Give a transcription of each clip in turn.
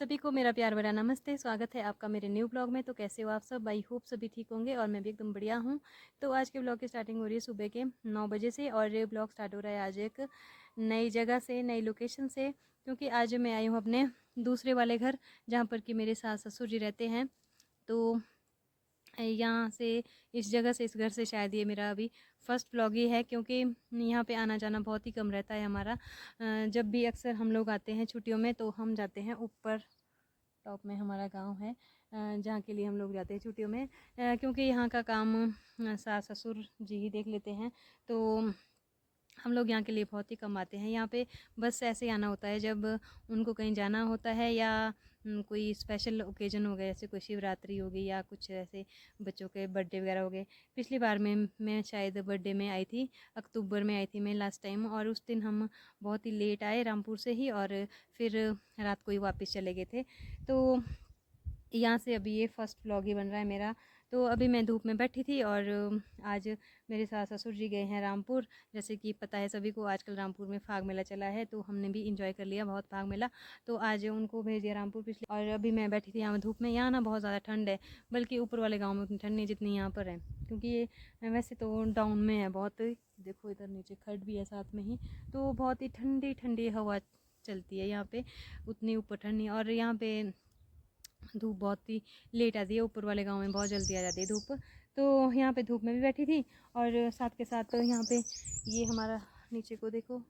सभी को मेरा प्यार भरा नमस्ते। स्वागत है आपका मेरे न्यू ब्लॉग में। तो कैसे हो आप सब? आई होप सभी ठीक होंगे और मैं भी एकदम बढ़िया हूँ। तो आज के ब्लॉग की स्टार्टिंग हो रही है सुबह के 9 बजे से और ये ब्लॉग स्टार्ट हो रहा है आज एक नई जगह से, नई लोकेशन से, क्योंकि आज मैं आई हूँ अपने दूसरे वाले घर जहाँ पर कि मेरे सास ससुर जी रहते हैं। तो यहाँ से, इस जगह से, इस घर से शायद ये मेरा अभी फर्स्ट व्लॉग ही है, क्योंकि यहाँ पे आना जाना बहुत ही कम रहता है हमारा। जब भी अक्सर हम लोग आते हैं छुट्टियों में तो हम जाते हैं ऊपर टॉप में, हमारा गांव है जहाँ के लिए हम लोग जाते हैं छुट्टियों में, क्योंकि यहाँ का काम सास ससुर जी ही देख लेते हैं। तो हम लोग यहाँ के लिए बहुत ही कम आते हैं। यहाँ पे बस ऐसे ही आना होता है जब उनको कहीं जाना होता है या कोई स्पेशल ओकेजन हो गया, जैसे कोई शिवरात्रि हो गई या कुछ ऐसे बच्चों के बर्थडे वगैरह हो गए। पिछली बार में मैं शायद बर्थडे में आई थी, अक्टूबर में आई थी मैं लास्ट टाइम, और उस दिन हम बहुत ही लेट आए रामपुर से ही और फिर रात को ही वापस चले गए थे। तो यहाँ से अभी ये फर्स्ट व्लॉग ही बन रहा है मेरा। तो अभी मैं धूप में बैठी थी और आज मेरे सास ससुर जी गए हैं रामपुर। जैसे कि पता है सभी को, आजकल रामपुर में फाग मेला चला है, तो हमने भी इंजॉय कर लिया बहुत फाग मेला। तो आज उनको भेज दिया रामपुर पिछले, और अभी मैं बैठी थी यहाँ धूप में। यहाँ ना बहुत ज़्यादा ठंड है, बल्कि ऊपर वाले गाँव में उतनी ठंड नहीं जितनी यहाँ पर है, क्योंकि ये वैसे तो डाउन में है बहुत। देखो इधर नीचे खड्ड भी है साथ में ही, तो बहुत ही ठंडी ठंडी हवा चलती है यहाँ पे, उतनी ऊपर ठंड नहीं। और यहाँ पे धूप बहुत ही लेट आती है, ऊपर वाले गांव में बहुत जल्दी आ जाती है धूप। तो यहाँ पे धूप में भी बैठी थी और साथ के साथ यहाँ पे ये हमारा नीचे को देखो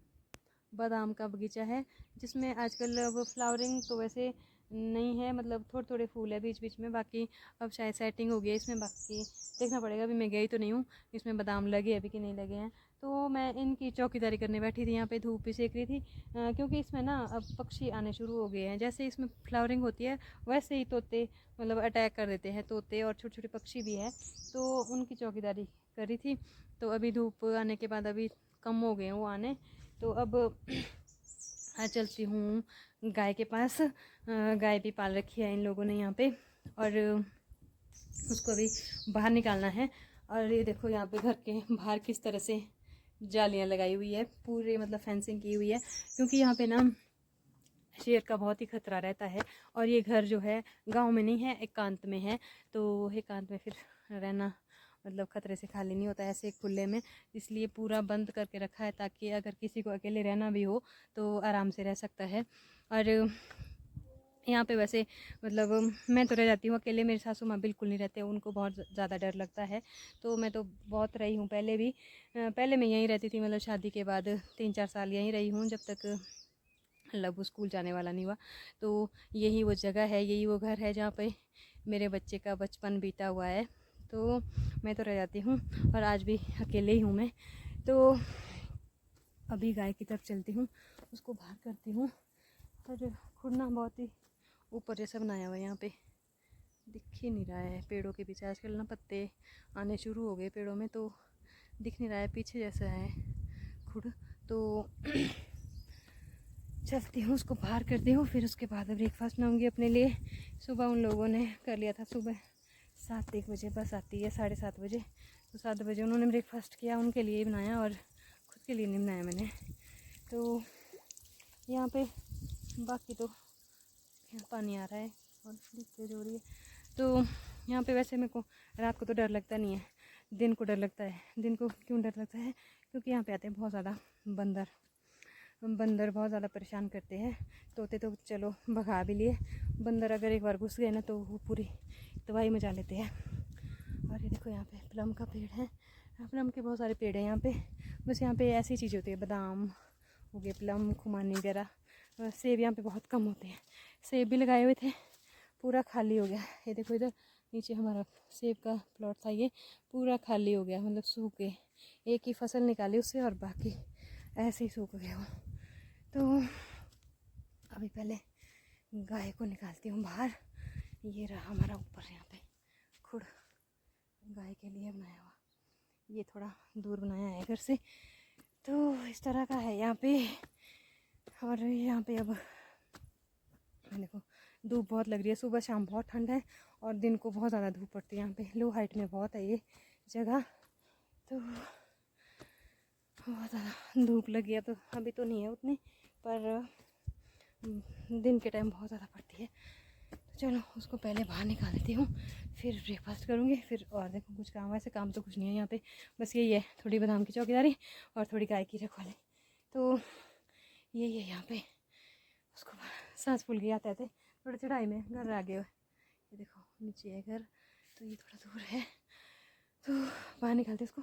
बादाम का बगीचा है, जिसमें आजकल अब फ्लावरिंग तो वैसे नहीं है, मतलब थोड़े थोड़े फूल है बीच बीच में, बाकी अब शायद सेटिंग हो गई है इसमें, बाकी देखना पड़ेगा। अभी मैं गई तो नहीं हूँ इसमें बादाम लगे अभी कि नहीं लगे हैं। तो मैं इनकी चौकीदारी करने बैठी थी, यहाँ पे धूप भी सेक रही थी, क्योंकि इसमें ना अब पक्षी आने शुरू हो गए हैं। जैसे इसमें फ्लावरिंग होती है वैसे ही तोते मतलब अटैक कर देते हैं, तोते और छोटे छोटे पक्षी भी हैं, तो उनकी चौकीदारी कर रही थी। तो अभी धूप आने के बाद अभी कम हो गए हैं वो आने। तो अब चलती हूँ गाय के पास। गाय भी पाल रखी है इन लोगों ने यहाँ पे, और उसको अभी बाहर निकालना है। और ये देखो यहाँ पे घर के बाहर किस तरह से जालियाँ लगाई हुई है, पूरे मतलब फेंसिंग की हुई है, क्योंकि यहाँ पे ना शेर का बहुत ही खतरा रहता है। और ये घर जो है गांव में नहीं है, एकांत में है, तो एकांत में फिर रहना मतलब खतरे से खाली नहीं होता है ऐसे खुले में, इसलिए पूरा बंद करके रखा है, ताकि अगर किसी को अकेले रहना भी हो तो आराम से रह सकता है। और यहाँ पे वैसे मतलब मैं तो रह जाती हूँ अकेले, मेरे सासू माँ बिल्कुल नहीं रहते, उनको बहुत ज़्यादा डर लगता है। तो मैं तो बहुत रही हूँ पहले भी, पहले मैं यहीं रहती थी, मतलब शादी के बाद 3-4 साल यहीं रही हूँ, जब तक लव स्कूल जाने वाला नहीं हुआ। तो यही वो जगह है, यही वो घर है जहाँ पे मेरे बच्चे का बचपन बीता हुआ है। तो मैं तो रह जाती हूँ और आज भी अकेले ही हूँ मैं। तो अभी गाय की तरफ चलती हूँ, उसको बाहर करती हूँ। और खुरना बहुत ही ऊपर जैसा बनाया हुआ है, यहाँ पे दिख ही नहीं रहा है पेड़ों के पीछे। आजकल ना पत्ते आने शुरू हो गए पेड़ों में, तो दिख नहीं रहा है, पीछे जैसा है खुद। तो चलती हूँ, उसको बाहर करती हूँ, फिर उसके बाद ब्रेकफास्ट बनाऊँगी अपने लिए। सुबह उन लोगों ने कर लिया था, सुबह 7-1 बजे बस आती है, 7:30 बजे, तो 7 बजे उन्होंने ब्रेकफास्ट किया, उनके लिए ही बनाया और ख़ुद के लिए नहीं बनाया मैंने। तो यहाँ पे बाकी तो पानी आ रहा है और तेज हो रही है। तो यहाँ पे वैसे मेरे को रात को तो डर लगता नहीं है, दिन को डर लगता है। दिन को क्यों डर लगता है? क्योंकि यहाँ पे आते हैं बहुत ज़्यादा बंदर बहुत ज़्यादा परेशान करते हैं। तोते तो चलो भगा भी लिए, बंदर अगर एक बार घुस गए ना तो वो पूरी तबाही मचा लेते हैं। और ये देखो यहाँ पे प्लम का पेड़ है, प्लम के बहुत सारे पेड़ हैं यहाँ पे। बस यहाँ पे ऐसी चीज़ होती है, बादाम हो गए, प्लम, खुमानी वगैरह। सेब यहाँ पे बहुत कम होते हैं। सेब भी लगाए हुए थे, पूरा खाली हो गया। ये देखो इधर नीचे हमारा सेब का प्लॉट था, ये पूरा खाली हो गया, मतलब सूख गए। एक ही फसल निकाली उससे और बाकी ऐसे ही सूख गए वो। तो अभी पहले गाय को निकालती हूँ बाहर। ये रहा हमारा ऊपर यहाँ पे खुद गाय के लिए बनाया हुआ, ये थोड़ा दूर बनाया है घर से, तो इस तरह का है यहाँ पे। और यहाँ पे अब देखो धूप बहुत लग रही है, सुबह शाम बहुत ठंड है और दिन को बहुत ज़्यादा धूप पड़ती है। यहाँ पे लो हाइट में बहुत है ये जगह, तो बहुत ज़्यादा धूप लगी है। तो अभी तो नहीं है उतनी, पर दिन के टाइम बहुत ज़्यादा पड़ती है। तो चलो उसको पहले बाहर निकाल देती हूँ, फिर ब्रेकफास्ट करूँगी। फिर और देखो कुछ काम, वैसे काम तो कुछ नहीं है यहाँ पे, बस यही है थोड़ी बादाम की चौकीदारी और थोड़ी गाय की रखवाली। तो यही है यहाँ पे। उसको सांस फूल गई आते आते, थोड़ी चढ़ाई में घर आ गए। ये देखो नीचे है घर, तो ये थोड़ा दूर है, तो बाहर निकालते इसको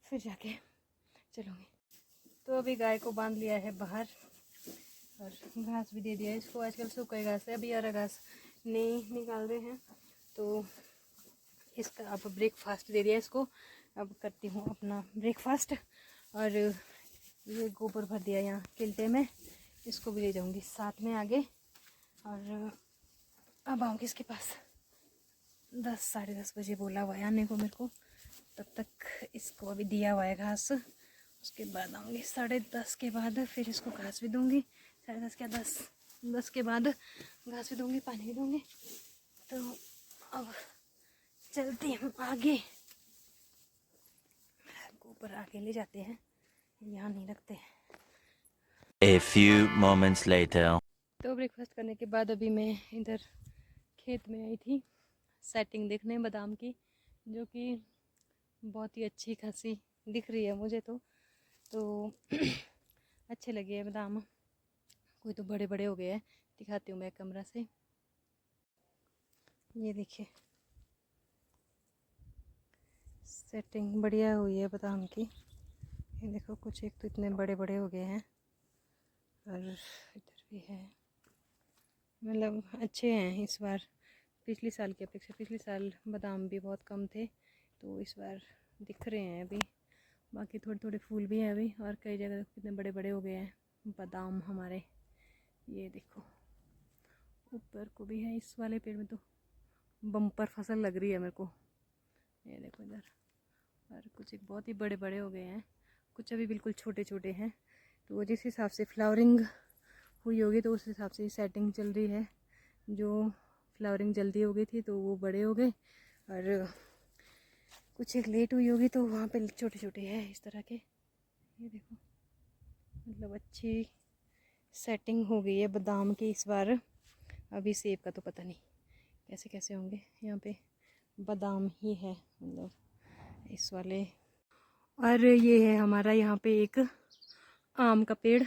फिर जाके चलूँगी। तो अभी गाय को बांध लिया है बाहर और घास भी दे दिया है इसको। आजकल सूखा घास है, अभी हरा घास नहीं निकाल रहे हैं। तो इसका अब ब्रेकफास्ट दे दिया इसको। अब करती हूँ अपना ब्रेकफास्ट। और ये गोबर भर दिया यहाँ किल्टे में, इसको भी ले जाऊँगी साथ में आगे। और अब आऊँगी इसके पास 10 साढ़े 10 बजे बोला हुआ है आने को मेरे को। तब तक इसको अभी दिया हुआ है घास, उसके बाद आऊँगी 10:30 के बाद। फिर इसको घास भी दूँगी, 10:30 क्या 10 के बाद घास भी दूँगी, पानी भी दूँगी। तो अब चलते हैं आगे। ऊपर आगे ले जाते हैं, यहाँ नहीं रखते हैं। A few moments later. तो ब्रेकफास्ट करने के बाद अभी मैं इधर खेत में आई थी सेटिंग देखने बादाम की, जो कि बहुत ही अच्छी खासी दिख रही है मुझे तो अच्छे लगे हैं बादाम। कोई तो बड़े बड़े हो गए हैं, दिखाती हूँ मैं कैमरा से। ये देखिए सेटिंग बढ़िया हुई है बादाम की। ये देखो कुछ एक तो इतने बड़े बड़े हो गए हैं और इधर भी है, मतलब अच्छे हैं इस बार पिछले साल की अपेक्षा। पिछले साल बादाम भी बहुत कम थे, तो इस बार दिख रहे हैं अभी। बाकी थोड़े थोड़े फूल भी हैं अभी, और कई जगह कितने बड़े बड़े हो गए हैं बादाम हमारे। ये देखो ऊपर को भी है, इस वाले पेड़ में तो बम्पर फसल लग रही है मेरे को। ये देखो इधर, और कुछ एक बहुत ही बड़े बड़े हो गए हैं, कुछ अभी बिल्कुल छोटे छोटे हैं। तो जिस हिसाब से फ्लावरिंग हुई होगी तो उस हिसाब से सेटिंग चल रही है। जो फ्लावरिंग जल्दी हो गई थी तो वो बड़े हो गए, और कुछ एक लेट हुई होगी तो वहाँ पे छोटे छोटे हैं इस तरह के। ये देखो मतलब अच्छी सेटिंग हो गई है बादाम की इस बार। अभी सेब का तो पता नहीं कैसे कैसे होंगे, यहाँ पे बादाम ही है मतलब इस वाले। और ये है हमारा यहाँ पे एक आम का पेड़,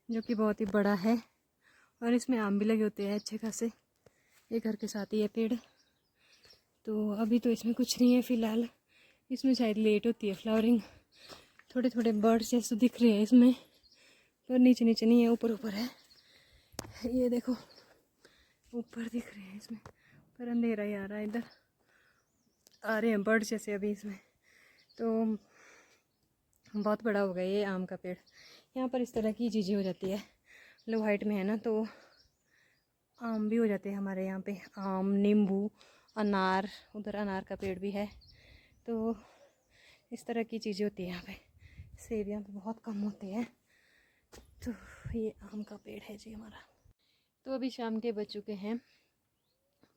जो कि बहुत ही बड़ा है, और इसमें आम भी लगे होते हैं अच्छे खासे। ये घर के साथ ही है पेड़। तो अभी तो इसमें कुछ नहीं है फ़िलहाल, इसमें शायद लेट होती है फ्लावरिंग। थोड़े थोड़े बर्ड्स जैसे दिख रहे हैं इसमें, पर नीचे नीचे नहीं है, ऊपर ऊपर है। ये देखो ऊपर दिख रहे हैं इसमें, पर अंधेरा ही आ रहा है। इधर आ रहे हैं बर्ड्स जैसे अभी इसमें। तो बहुत बड़ा हो गया ये आम का पेड़। यहाँ पर इस तरह की चीज़ें हो जाती है, लो हाइट में है ना, तो आम भी हो जाते हैं हमारे यहाँ पे। आम, नींबू, अनार, उधर अनार का पेड़ भी है। तो इस तरह की चीज़ें होती है यहाँ पे। सेब यहाँ पे बहुत कम होते हैं। तो ये आम का पेड़ है जी हमारा। तो अभी शाम के बज चुके हैं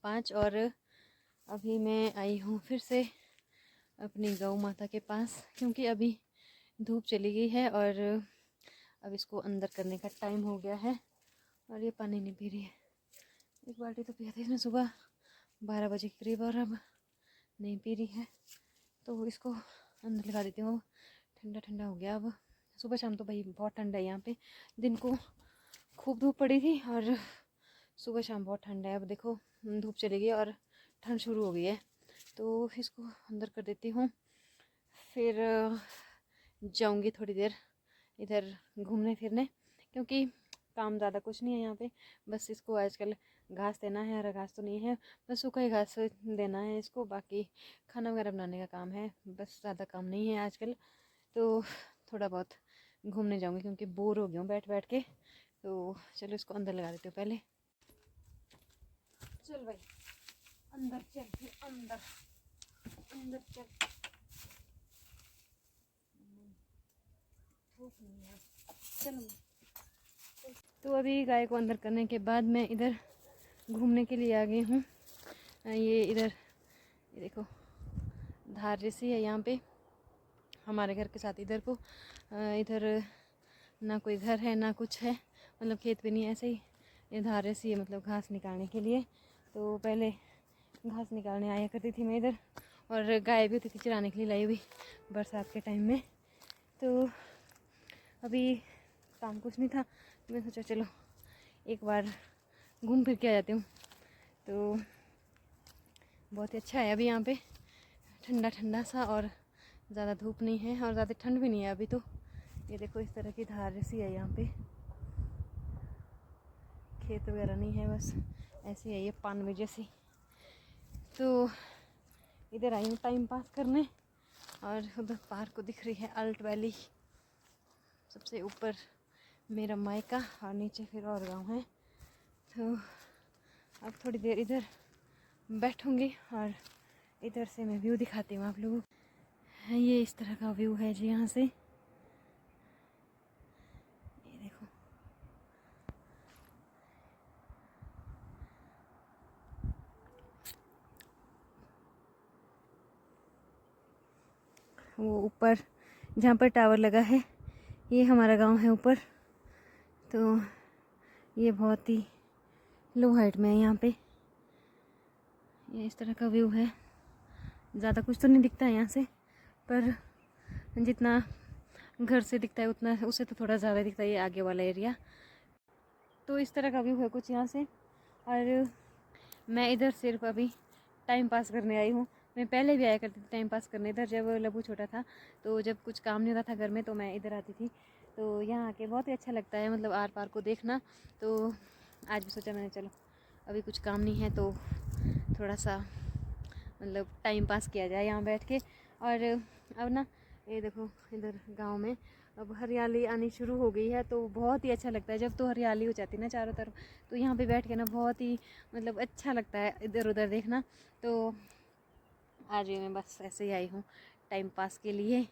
5, और अभी मैं आई हूँ फिर से अपनी गौ माता के पास, क्योंकि अभी धूप चली गई है और अब इसको अंदर करने का टाइम हो गया है। और ये पानी नहीं पी रही है, एक बाल्टी तो पिया था इसमें सुबह 12 बजे के करीब, और अब नहीं पी रही है। तो इसको अंदर लगा देती हूँ। ठंडा ठंडा हो गया अब। सुबह शाम तो भाई बहुत ठंडा है यहाँ पे, दिन को खूब धूप पड़ी थी और सुबह शाम बहुत ठंडा है। अब देखो धूप चली गई और ठंड शुरू हो गई है। तो इसको अंदर कर देती हूँ, फिर जाऊँगी थोड़ी देर इधर घूमने फिरने, क्योंकि काम ज़्यादा कुछ नहीं है यहाँ पे। बस इसको आजकल घास देना है, हरा घास तो नहीं है, बस सूखा ही घास देना है इसको। बाकी खाना वगैरह बनाने का काम है, बस ज़्यादा काम नहीं है आजकल। तो थोड़ा बहुत घूमने जाऊँगी, क्योंकि बोर हो गया हूँ बैठ बैठ के। तो चलो इसको अंदर लगा देती हूँ पहले। चल भाई अंदर चल, फिर अंदर अंदर चल। चलो तो अभी गाय को अंदर करने के बाद मैं इधर घूमने के लिए आ गई हूँ। ये इधर ये देखो धार जैसी है यहाँ पे हमारे घर के साथ। इधर को इधर ना कोई घर है ना कुछ है, मतलब खेत पे नहीं, ऐसे ही ये धारे सी है मतलब घास निकालने के लिए। तो पहले घास निकालने आया करती थी मैं इधर, और गाय भी होती थी चराने के लिए लाई हुई बरसात के टाइम में। तो अभी काम कुछ नहीं था तो मैं सोचा चलो एक बार घूम फिर के आ जाती हूँ। तो बहुत ही अच्छा है अभी यहाँ पे, ठंडा ठंडा सा, और ज़्यादा धूप नहीं है और ज़्यादा ठंड भी नहीं है अभी। तो ये देखो इस तरह की धार सी है यहाँ पे, खेत वगैरह नहीं है, बस ऐसी है ये पानवे जैसी। तो इधर आई हूँ टाइम पास करने, और उधर पार्क को दिख रही है अल्ट वैली, सबसे ऊपर मेरा मायका और नीचे फिर और गांव है। तो अब थोड़ी देर इधर बैठूंगी और इधर से मैं व्यू दिखाती हूँ आप लोगों को। ये इस तरह का व्यू है जी यहाँ से, ये देखो। वो ऊपर जहाँ पर टावर लगा है ये हमारा गांव है ऊपर। तो ये बहुत ही लो हाइट में है यहाँ पे। ये इस तरह का व्यू है, ज़्यादा कुछ तो नहीं दिखता है यहाँ से, पर जितना घर से दिखता है उतना उससे तो थोड़ा ज़्यादा दिखता है ये आगे वाला एरिया। तो इस तरह का व्यू है कुछ यहाँ से। और मैं इधर सिर्फ अभी टाइम पास करने आई हूँ। मैं पहले भी आया करती थी टाइम पास करने इधर, जब लबू छोटा था। तो जब कुछ काम नहीं होता था घर में तो मैं इधर आती थी। तो यहाँ आके बहुत ही अच्छा लगता है, मतलब आर पार को देखना। तो आज भी सोचा मैंने चलो अभी कुछ काम नहीं है तो थोड़ा सा मतलब टाइम पास किया जाए यहाँ बैठ के। और अब ना ये देखो इधर गांव में अब हरियाली आनी शुरू हो गई है, तो बहुत ही अच्छा लगता है जब तो हरियाली हो जाती है ना चारों तरफ। तो यहाँ पे बैठ के ना बहुत ही मतलब अच्छा लगता है इधर उधर देखना। तो आज भी मैं बस ऐसे ही आई हूँ टाइम पास के लिए।